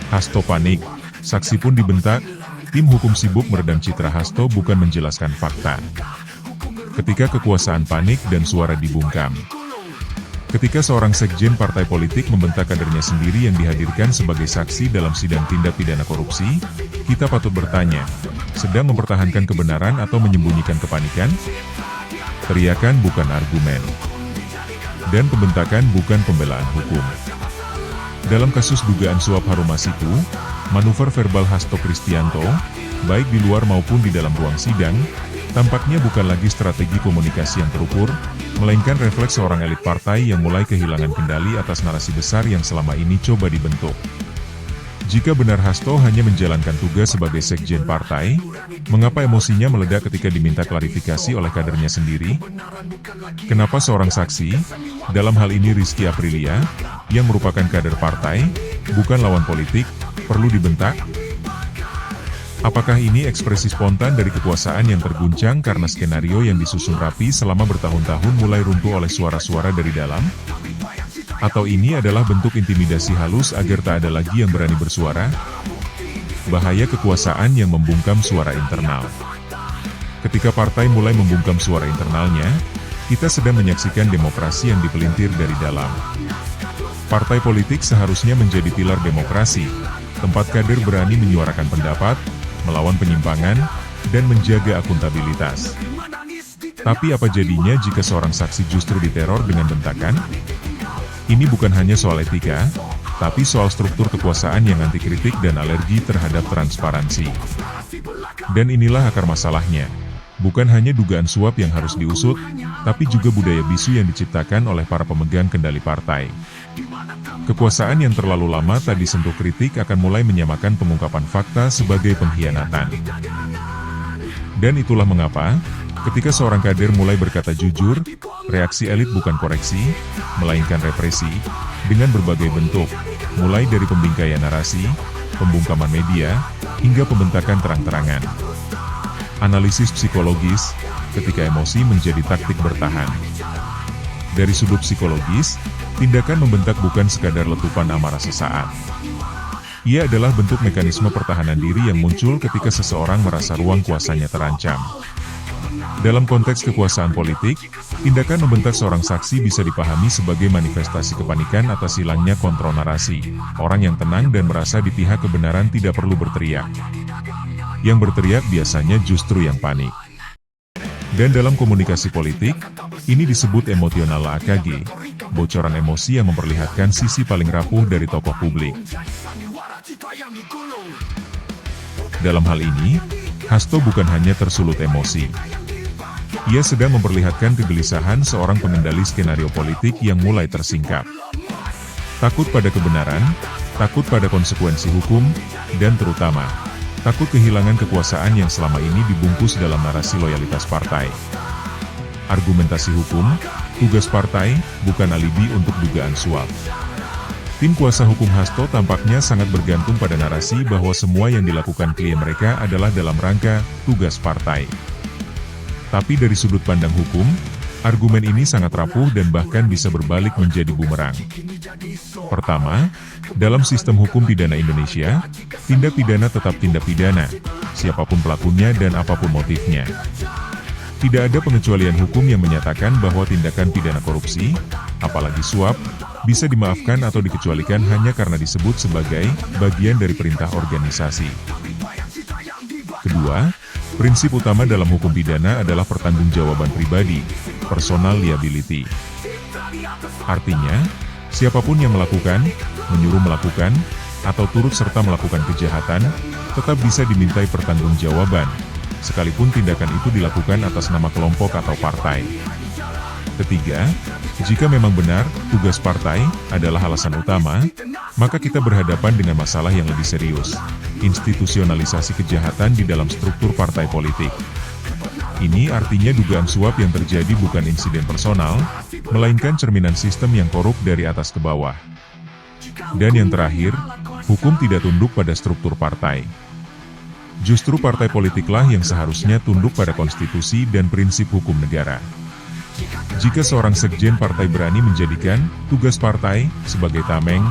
Hasto panik, saksi pun dibentak, tim hukum sibuk meredam citra Hasto bukan menjelaskan fakta. Ketika kekuasaan panik dan suara dibungkam. Ketika seorang sekjen partai politik membentak kadernya sendiri yang dihadirkan sebagai saksi dalam sidang tindak pidana korupsi, kita patut bertanya, sedang mempertahankan kebenaran atau menyembunyikan kepanikan? Teriakan bukan argumen. Dan pembentakan bukan pembelaan hukum. Dalam kasus dugaan suap Harun Masiku, manuver verbal Hasto Kristianto, baik di luar maupun di dalam ruang sidang, tampaknya bukan lagi strategi komunikasi yang terukur, melainkan refleks seorang elit partai yang mulai kehilangan kendali atas narasi besar yang selama ini coba dibentuk. Jika benar Hasto hanya menjalankan tugas sebagai sekjen partai, mengapa emosinya meledak ketika diminta klarifikasi oleh kadernya sendiri? Kenapa seorang saksi, dalam hal ini Rizky Aprilia, yang merupakan kader partai, bukan lawan politik, perlu dibentak? Apakah ini ekspresi spontan dari kekuasaan yang terguncang karena skenario yang disusun rapi selama bertahun-tahun mulai runtuh oleh suara-suara dari dalam? Atau ini adalah bentuk intimidasi halus agar tak ada lagi yang berani bersuara? Bahaya kekuasaan yang membungkam suara internal. Ketika partai mulai membungkam suara internalnya, kita sedang menyaksikan demokrasi yang dipelintir dari dalam. Partai politik seharusnya menjadi pilar demokrasi, tempat kader berani menyuarakan pendapat, melawan penyimpangan, dan menjaga akuntabilitas. Tapi apa jadinya jika seorang saksi justru diteror dengan bentakan? Ini bukan hanya soal etika, tapi soal struktur kekuasaan yang anti kritik dan alergi terhadap transparansi. Dan inilah akar masalahnya. Bukan hanya dugaan suap yang harus diusut, tapi juga budaya bisu yang diciptakan oleh para pemegang kendali partai. Kekuasaan yang terlalu lama tak disentuh kritik akan mulai menyamakan pengungkapan fakta sebagai pengkhianatan. Dan itulah mengapa, ketika seorang kader mulai berkata jujur, reaksi elit bukan koreksi, melainkan represi, dengan berbagai bentuk, mulai dari pembingkaian narasi, pembungkaman media, hingga pembentakan terang-terangan. Analisis psikologis, ketika emosi menjadi taktik bertahan. Dari sudut psikologis, tindakan membentak bukan sekadar letupan amarah sesaat. Ia adalah bentuk mekanisme pertahanan diri yang muncul ketika seseorang merasa ruang kuasanya terancam. Dalam konteks kekuasaan politik, tindakan membentak seorang saksi bisa dipahami sebagai manifestasi kepanikan atas hilangnya kontrol narasi. Orang yang tenang dan merasa di pihak kebenaran tidak perlu berteriak. Yang berteriak biasanya justru yang panik. Dan dalam komunikasi politik, ini disebut emosional AKG, bocoran emosi yang memperlihatkan sisi paling rapuh dari tokoh publik. Dalam hal ini, Hasto bukan hanya tersulut emosi. Ia sedang memperlihatkan kegelisahan seorang pengendali skenario politik yang mulai tersingkap. Takut pada kebenaran, takut pada konsekuensi hukum, dan terutama, takut kehilangan kekuasaan yang selama ini dibungkus dalam narasi loyalitas partai. Argumentasi hukum, tugas partai, bukan alibi untuk dugaan suap. Tim kuasa hukum Hasto tampaknya sangat bergantung pada narasi bahwa semua yang dilakukan klien mereka adalah dalam rangka tugas partai. Tapi dari sudut pandang hukum, argumen ini sangat rapuh dan bahkan bisa berbalik menjadi bumerang. Pertama, dalam sistem hukum pidana Indonesia, tindak pidana tetap tindak pidana, siapapun pelakunya dan apapun motifnya. Tidak ada pengecualian hukum yang menyatakan bahwa tindakan pidana korupsi, apalagi suap, bisa dimaafkan atau dikecualikan hanya karena disebut sebagai bagian dari perintah organisasi. Kedua, prinsip utama dalam hukum pidana adalah pertanggungjawaban pribadi, personal liability. Artinya, siapapun yang melakukan, menyuruh melakukan, atau turut serta melakukan kejahatan, tetap bisa dimintai pertanggungjawaban, sekalipun tindakan itu dilakukan atas nama kelompok atau partai. Ketiga, jika memang benar, tugas partai adalah alasan utama, maka kita berhadapan dengan masalah yang lebih serius, institusionalisasi kejahatan di dalam struktur partai politik. Ini artinya dugaan suap yang terjadi bukan insiden personal, melainkan cerminan sistem yang korup dari atas ke bawah. Dan yang terakhir, hukum tidak tunduk pada struktur partai. Justru partai politiklah yang seharusnya tunduk pada konstitusi dan prinsip hukum negara. Jika seorang sekjen partai berani menjadikan tugas partai sebagai tameng,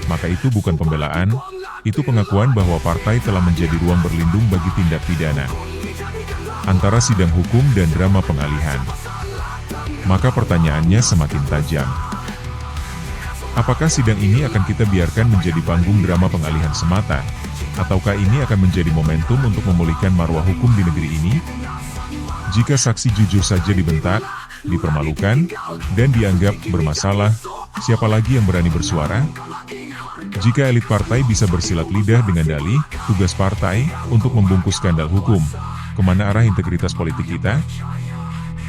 maka itu bukan pembelaan, itu pengakuan bahwa partai telah menjadi ruang berlindung bagi tindak pidana antara sidang hukum dan drama pengalihan. Maka pertanyaannya semakin tajam. Apakah sidang ini akan kita biarkan menjadi panggung drama pengalihan semata? Ataukah ini akan menjadi momentum untuk memulihkan marwah hukum di negeri ini? Jika saksi jujur saja dibentak, dipermalukan, dan dianggap bermasalah, siapa lagi yang berani bersuara? Jika elit partai bisa bersilat lidah dengan dalih, tugas partai untuk membungkus skandal hukum, kemana arah integritas politik kita?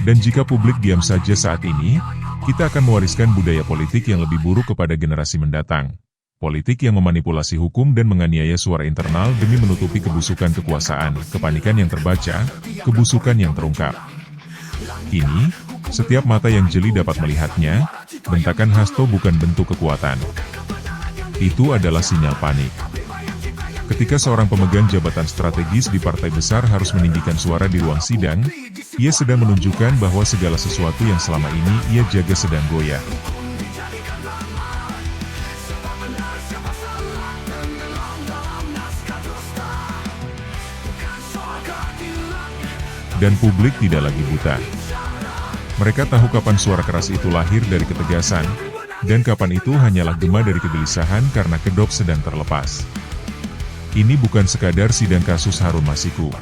Dan jika publik diam saja saat ini, kita akan mewariskan budaya politik yang lebih buruk kepada generasi mendatang. Politik yang memanipulasi hukum dan menganiaya suara internal demi menutupi kebusukan kekuasaan, kepanikan yang terbaca, kebusukan yang terungkap. Kini, setiap mata yang jeli dapat melihatnya, bentakan Hasto bukan bentuk kekuatan. Itu adalah sinyal panik. Ketika seorang pemegang jabatan strategis di partai besar harus meninggikan suara di ruang sidang, ia sedang menunjukkan bahwa segala sesuatu yang selama ini ia jaga sedang goyah. Dan publik tidak lagi buta. Mereka tahu kapan suara keras itu lahir dari ketegasan, dan kapan itu hanyalah gema dari kegelisahan karena kedok sedang terlepas. Ini bukan sekadar sidang kasus Harun Masiku.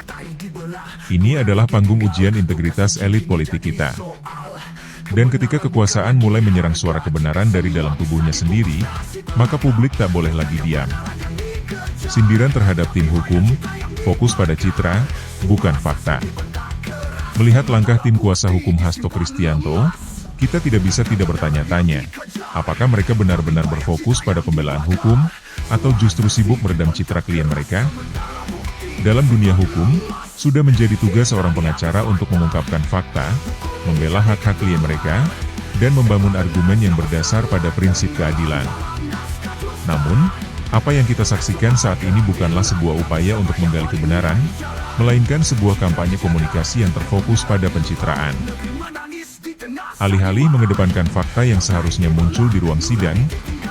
Ini adalah panggung ujian integritas elit politik kita. Dan ketika kekuasaan mulai menyerang suara kebenaran dari dalam tubuhnya sendiri, maka publik tak boleh lagi diam. Sindiran terhadap tim hukum, fokus pada citra, bukan fakta. Melihat langkah tim kuasa hukum Hasto Kristianto, kita tidak bisa tidak bertanya-tanya, apakah mereka benar-benar berfokus pada pembelaan hukum, atau justru sibuk meredam citra klien mereka? Dalam dunia hukum, sudah menjadi tugas seorang pengacara untuk mengungkapkan fakta, membela hak-hak klien mereka, dan membangun argumen yang berdasar pada prinsip keadilan. Namun, apa yang kita saksikan saat ini bukanlah sebuah upaya untuk menggali kebenaran, melainkan sebuah kampanye komunikasi yang terfokus pada pencitraan. Alih-alih mengedepankan fakta yang seharusnya muncul di ruang sidang,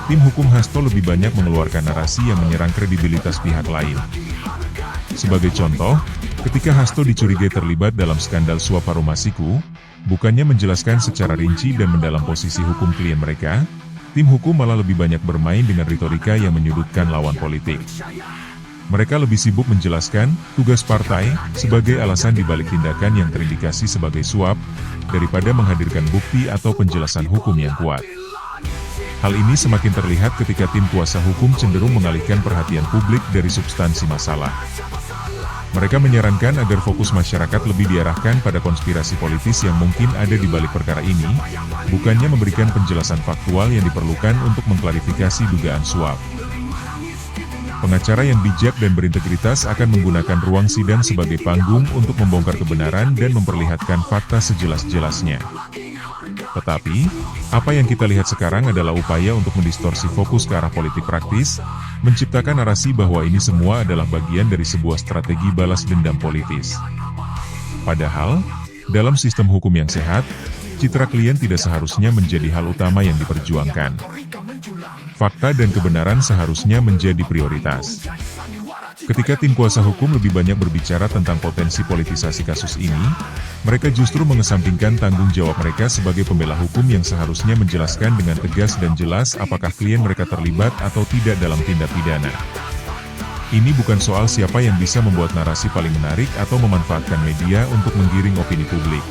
tim hukum Hasto lebih banyak mengeluarkan narasi yang menyerang kredibilitas pihak lain. Sebagai contoh, ketika Hasto dicurigai terlibat dalam skandal suap Harun Masiku, bukannya menjelaskan secara rinci dan mendalam posisi hukum klien mereka, tim hukum malah lebih banyak bermain dengan retorika yang menyudutkan lawan politik. Mereka lebih sibuk menjelaskan tugas partai sebagai alasan dibalik tindakan yang terindikasi sebagai suap, daripada menghadirkan bukti atau penjelasan hukum yang kuat. Hal ini semakin terlihat ketika tim kuasa hukum cenderung mengalihkan perhatian publik dari substansi masalah. Mereka menyarankan agar fokus masyarakat lebih diarahkan pada konspirasi politis yang mungkin ada di balik perkara ini, bukannya memberikan penjelasan faktual yang diperlukan untuk mengklarifikasi dugaan suap. Pengacara yang bijak dan berintegritas akan menggunakan ruang sidang sebagai panggung untuk membongkar kebenaran dan memperlihatkan fakta sejelas-jelasnya. Tetapi, apa yang kita lihat sekarang adalah upaya untuk mendistorsi fokus ke arah politik praktis, menciptakan narasi bahwa ini semua adalah bagian dari sebuah strategi balas dendam politis. Padahal, dalam sistem hukum yang sehat, citra klien tidak seharusnya menjadi hal utama yang diperjuangkan. Fakta dan kebenaran seharusnya menjadi prioritas. Ketika tim kuasa hukum lebih banyak berbicara tentang potensi politisasi kasus ini, mereka justru mengesampingkan tanggung jawab mereka sebagai pembela hukum yang seharusnya menjelaskan dengan tegas dan jelas apakah klien mereka terlibat atau tidak dalam tindak pidana. Ini bukan soal siapa yang bisa membuat narasi paling menarik atau memanfaatkan media untuk menggiring opini publik.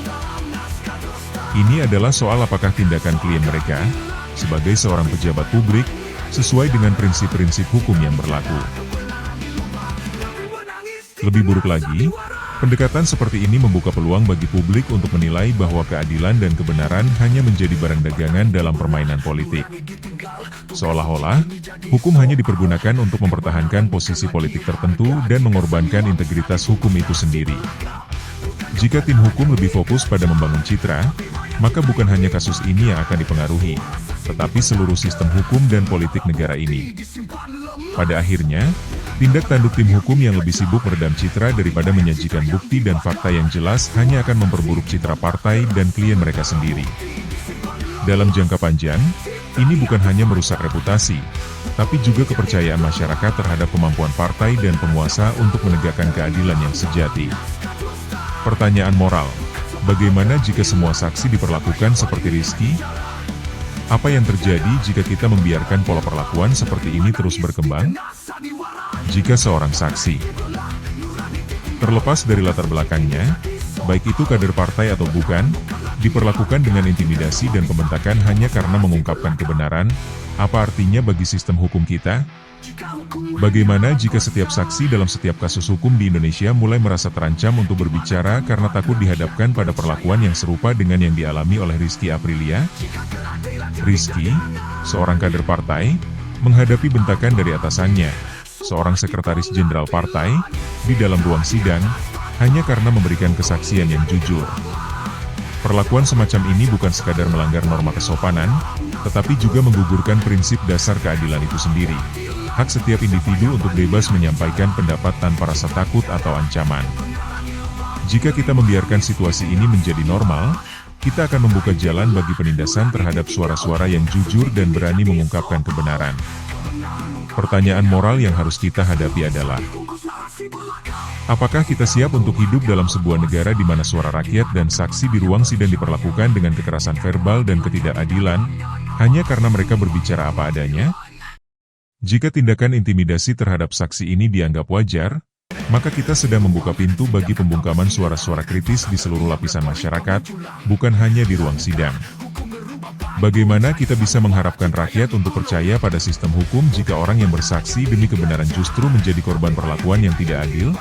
Ini adalah soal apakah tindakan klien mereka, sebagai seorang pejabat publik, sesuai dengan prinsip-prinsip hukum yang berlaku. Lebih buruk lagi, pendekatan seperti ini membuka peluang bagi publik untuk menilai bahwa keadilan dan kebenaran hanya menjadi barang dagangan dalam permainan politik. Seolah-olah, hukum hanya dipergunakan untuk mempertahankan posisi politik tertentu dan mengorbankan integritas hukum itu sendiri. Jika tim hukum lebih fokus pada membangun citra, maka bukan hanya kasus ini yang akan dipengaruhi, tetapi seluruh sistem hukum dan politik negara ini. Pada akhirnya, tindak tanduk tim hukum yang lebih sibuk meredam citra daripada menyajikan bukti dan fakta yang jelas hanya akan memperburuk citra partai dan klien mereka sendiri. Dalam jangka panjang, ini bukan hanya merusak reputasi, tapi juga kepercayaan masyarakat terhadap kemampuan partai dan penguasa untuk menegakkan keadilan yang sejati. Pertanyaan moral, bagaimana jika semua saksi diperlakukan seperti Rizky? Apa yang terjadi jika kita membiarkan pola perlakuan seperti ini terus berkembang? Jika seorang saksi, terlepas dari latar belakangnya, baik itu kader partai atau bukan, diperlakukan dengan intimidasi dan pembentakan hanya karena mengungkapkan kebenaran, apa artinya bagi sistem hukum kita? Bagaimana jika setiap saksi dalam setiap kasus hukum di Indonesia mulai merasa terancam untuk berbicara karena takut dihadapkan pada perlakuan yang serupa dengan yang dialami oleh Rizky Aprilia? Rizky, seorang kader partai, menghadapi bentakan dari atasannya, seorang sekretaris jenderal partai, di dalam ruang sidang, hanya karena memberikan kesaksian yang jujur. Perlakuan semacam ini bukan sekadar melanggar norma kesopanan, tetapi juga menggugurkan prinsip dasar keadilan itu sendiri. Hak setiap individu untuk bebas menyampaikan pendapat tanpa rasa takut atau ancaman. Jika kita membiarkan situasi ini menjadi normal, kita akan membuka jalan bagi penindasan terhadap suara-suara yang jujur dan berani mengungkapkan kebenaran. Pertanyaan moral yang harus kita hadapi adalah, apakah kita siap untuk hidup dalam sebuah negara di mana suara rakyat dan saksi di ruang sidang diperlakukan dengan kekerasan verbal dan ketidakadilan, hanya karena mereka berbicara apa adanya? Jika tindakan intimidasi terhadap saksi ini dianggap wajar, maka kita sedang membuka pintu bagi pembungkaman suara-suara kritis di seluruh lapisan masyarakat, bukan hanya di ruang sidang. Bagaimana kita bisa mengharapkan rakyat untuk percaya pada sistem hukum jika orang yang bersaksi demi kebenaran justru menjadi korban perlakuan yang tidak adil?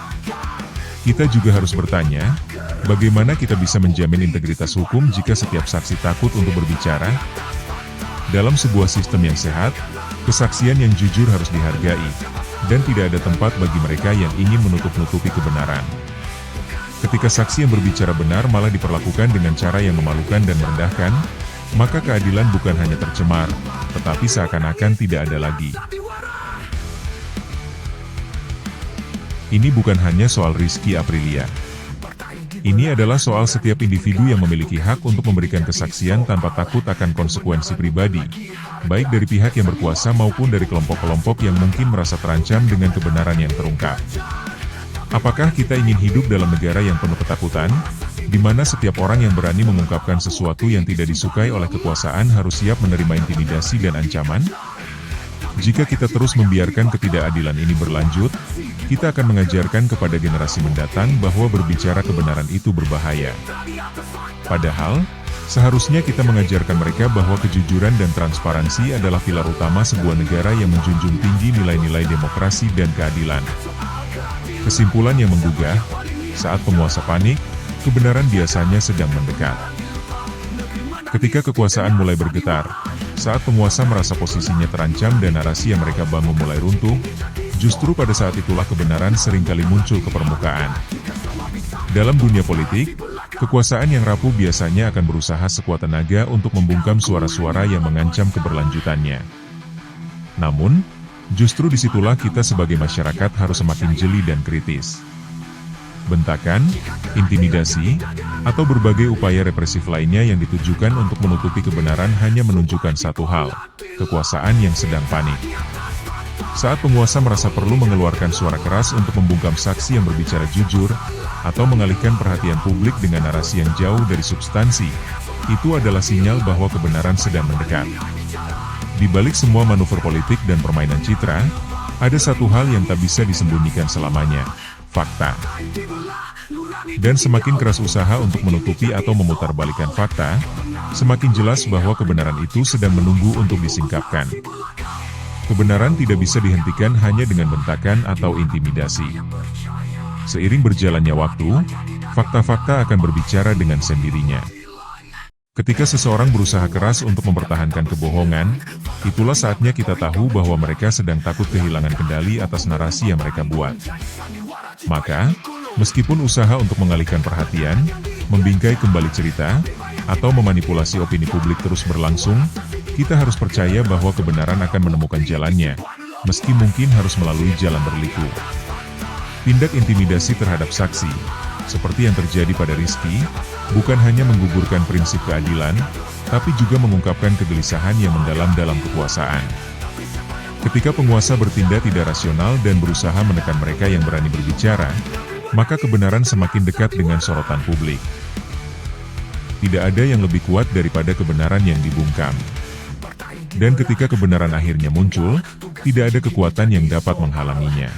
Kita juga harus bertanya, bagaimana kita bisa menjamin integritas hukum jika setiap saksi takut untuk berbicara? Dalam sebuah sistem yang sehat, kesaksian yang jujur harus dihargai, dan tidak ada tempat bagi mereka yang ingin menutup-nutupi kebenaran. Ketika saksi yang berbicara benar malah diperlakukan dengan cara yang memalukan dan merendahkan, maka keadilan bukan hanya tercemar, tetapi seakan-akan tidak ada lagi. Ini bukan hanya soal Rizky Aprilia. Ini adalah soal setiap individu yang memiliki hak untuk memberikan kesaksian tanpa takut akan konsekuensi pribadi, baik dari pihak yang berkuasa maupun dari kelompok-kelompok yang mungkin merasa terancam dengan kebenaran yang terungkap. Apakah kita ingin hidup dalam negara yang penuh ketakutan, di mana setiap orang yang berani mengungkapkan sesuatu yang tidak disukai oleh kekuasaan harus siap menerima intimidasi dan ancaman? Jika kita terus membiarkan ketidakadilan ini berlanjut, kita akan mengajarkan kepada generasi mendatang bahwa berbicara kebenaran itu berbahaya. Padahal, seharusnya kita mengajarkan mereka bahwa kejujuran dan transparansi adalah pilar utama sebuah negara yang menjunjung tinggi nilai-nilai demokrasi dan keadilan. Kesimpulan yang menggugah, saat penguasa panik, kebenaran biasanya sedang mendekat. Ketika kekuasaan mulai bergetar, saat penguasa merasa posisinya terancam dan narasi yang mereka bangun mulai runtuh, justru pada saat itulah kebenaran seringkali muncul ke permukaan. Dalam dunia politik, kekuasaan yang rapuh biasanya akan berusaha sekuat tenaga untuk membungkam suara-suara yang mengancam keberlanjutannya. Namun, justru disitulah kita sebagai masyarakat harus semakin jeli dan kritis. Bentakan, intimidasi, atau berbagai upaya represif lainnya yang ditujukan untuk menutupi kebenaran hanya menunjukkan satu hal, kekuasaan yang sedang panik. Saat penguasa merasa perlu mengeluarkan suara keras untuk membungkam saksi yang berbicara jujur, atau mengalihkan perhatian publik dengan narasi yang jauh dari substansi, itu adalah sinyal bahwa kebenaran sedang mendekat. Di balik semua manuver politik dan permainan citra, ada satu hal yang tak bisa disembunyikan selamanya, fakta. Dan semakin keras usaha untuk menutupi atau memutarbalikkan fakta, semakin jelas bahwa kebenaran itu sedang menunggu untuk disingkapkan. Kebenaran tidak bisa dihentikan hanya dengan bentakan atau intimidasi. Seiring berjalannya waktu, fakta-fakta akan berbicara dengan sendirinya. Ketika seseorang berusaha keras untuk mempertahankan kebohongan, itulah saatnya kita tahu bahwa mereka sedang takut kehilangan kendali atas narasi yang mereka buat. Maka, meskipun usaha untuk mengalihkan perhatian, membingkai kembali cerita, atau memanipulasi opini publik terus berlangsung, kita harus percaya bahwa kebenaran akan menemukan jalannya, meski mungkin harus melalui jalan berliku. Tindak intimidasi terhadap saksi, seperti yang terjadi pada Rizky, bukan hanya menggugurkan prinsip keadilan, tapi juga mengungkapkan kegelisahan yang mendalam dalam kekuasaan. Ketika penguasa bertindak tidak rasional dan berusaha menekan mereka yang berani berbicara, maka kebenaran semakin dekat dengan sorotan publik. Tidak ada yang lebih kuat daripada kebenaran yang dibungkam. Dan ketika kebenaran akhirnya muncul, tidak ada kekuatan yang dapat menghalanginya.